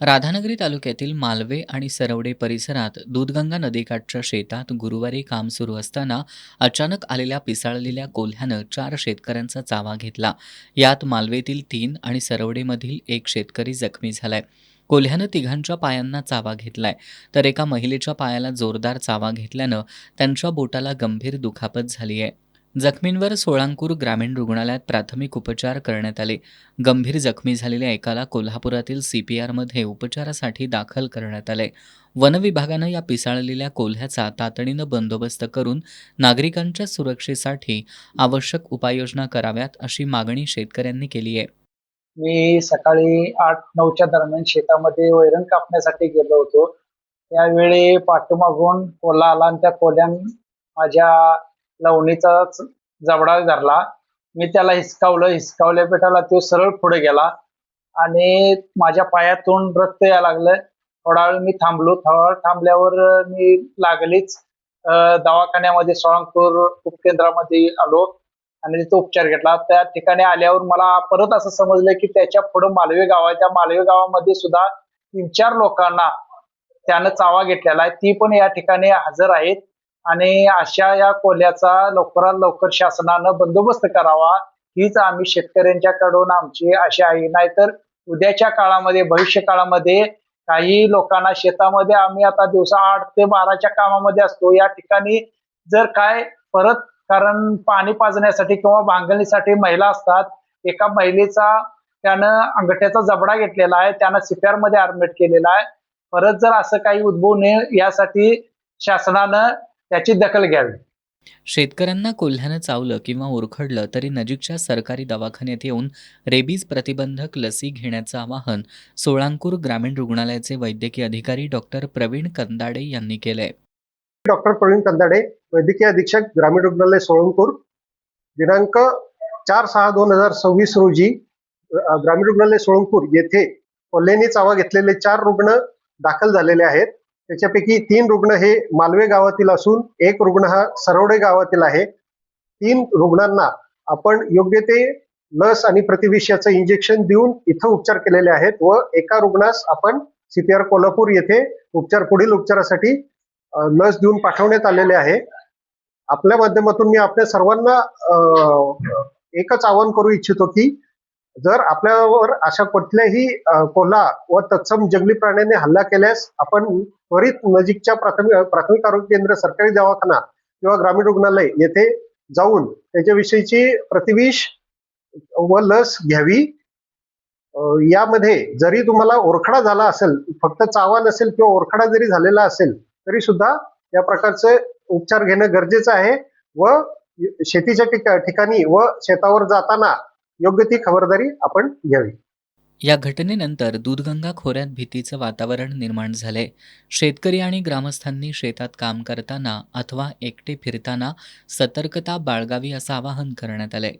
राधानगरी तालुक्यातील मालवे आणि सरवडे परिसरात दूधगंगा नदीकाठच्या शेतात गुरुवारी काम सुरू असताना अचानक आलेल्या पिसाळलेल्या कोल्ह्यानं 4 शेतकऱ्यांचा चावा घेतला. यात मालवेतील 3 आणि सरवडेमधील 1 शेतकरी जखमी झालाय. कोल्ह्यानं तिघांच्या पायांना चावा घेतलाय, तर एका महिलेच्या पायाला जोरदार चावा घेतल्यानं त्यांच्या बोटाला गंभीर दुखापत झाली आहे. जखमींवर सोळांकूर ग्रामीण रुग्णालयात प्राथमिक उपचार करण्यात आले. गंभीर जखमी झालेल्या एकाला कोल्हापुरातील CPRमध्ये उपचारासाठी दाखल करण्यात आले. वन विभागानं या पिसाळलेल्या कोल्ह्याचा तातडीनं बंदोबस्त करून नागरिकांच्या सुरक्षेसाठी आवश्यक उपाययोजना कराव्यात, अशी मागणी शेतकऱ्यांनी केली आहे. मी सकाळी 8-9च्या दरम्यान शेतामध्ये वैरण कापण्यासाठी गेलो होतो. त्यावेळी पाठीमागून कोल्हा आला आणि त्या कोल्ह्यानं माझ्या लवणीचाच जबडा धरला. मी त्याला हिसकावलं. हिसकावल्या बेटाला तो सरळ पुढे गेला आणि माझ्या पायातून रक्त यायला लागलं. थोडा वेळ मी थांबलो. थोडा वेळ थांबल्यावर मी लागलीच दवाखान्यामध्ये सोळांपूर उपकेंद्रामध्ये आलो आणि तिथे उपचार घेतला. त्या ठिकाणी आल्यावर मला परत असं समजलं की त्याच्या पुढे मालवे गाव आहे. त्या मालवे गावामध्ये सुद्धा 3-4 लोकांना त्यानं चावा घेतलेला आहे. ती पण या ठिकाणी हजर आहेत आणि अशा या कोल्ह्याचा लवकरात लवकर शासनानं बंदोबस्त करावा, हीच आम्ही शेतकऱ्यांच्याकडून आमची आशा आहे. नाहीतर उद्याच्या काळामध्ये, भविष्य काळामध्ये काही लोकांना शेतामध्ये आम्ही आता दिवसा 8 ते 12च्या कामामध्ये असतो. या ठिकाणी जर काय परत कारण पाणी पाजण्यासाठी किंवा बांधणीसाठी महिला असतात. एका महिलेचा त्यानं अंगठ्याचा जबडा घेतलेला आहे. त्यानं CPR मध्ये ॲडमिट केलेला आहे. परत जर असं काही उद्भवू नये यासाठी शासनानं त्याची दखल घ्यावी. शेतकऱ्यांना कोल्ह्यानं चावलं किंवा ओरखडलं तरी नजीकच्या सरकारी दवाखान्यात येऊन रेबीज प्रतिबंधक लसी घेण्याचं आवाहन सोळांकूर ग्रामीण रुग्णालयाचे वैद्यकीय अधिकारी डॉक्टर प्रवीण कंदाडे यांनी केलंय. डॉक्टर प्रवीण कंदाडे, वैद्यकीय अधीक्षक, ग्रामीण रुग्णालय सोळंपूर. दिनांक 4/6/2026 रोजी ग्रामीण रुग्णालय सोळंपूर येथे कोल्ह्याने चावा घेतलेले 4 रुग्ण दाखल झालेले आहेत. त्याच्यापैकी 3 रुग्ण हे मालवे गावातील असून 1 रुग्ण हा सरवडे गावातील आहे. 3 रुग्णांना आपण योग्य ते लस आणि प्रतिविषयाचं इंजेक्शन देऊन इथं उपचार केलेले आहेत व एका रुग्णास आपण CPR कोल्हापूर येथे पुढील उपचारासाठी लस देऊन पाठवण्यात आलेले आहे. आपल्या माध्यमातून मी आपल्या सर्वांना एकच आवाहन करू इच्छितो की जर आपल्यावर अशा कुठल्याही कोल्हा व तत्सम जंगली प्राण्याने हल्ला केल्यास आपण त्वरित नजीकच्या प्राथमिक आरोग्य केंद्र, सरकारी दवाखाना किंवा ग्रामीण रुग्णालय येथे जाऊन त्याच्याविषयीची प्रतिविष व लस घ्यावी. यामध्ये जरी तुम्हाला ओरखडा झाला असेल, फक्त चावा नसेल किंवा ओरखडा जरी झालेला असेल तरी सुद्धा या प्रकारचे उपचार घेणं गरजेचं आहे व शेतीच्या ठिकाणी व शेतावर जाताना योग्य ती खबरदारी आपण घ्यावी. या घटनेनंतर दूधगंगा खोऱ्यात भीतीचं वातावरण निर्माण झालंय. शेतकरी आणि ग्रामस्थांनी शेतात काम करताना अथवा एकटे फिरताना सतर्कता बाळगावी असं आवाहन करण्यात आलंय.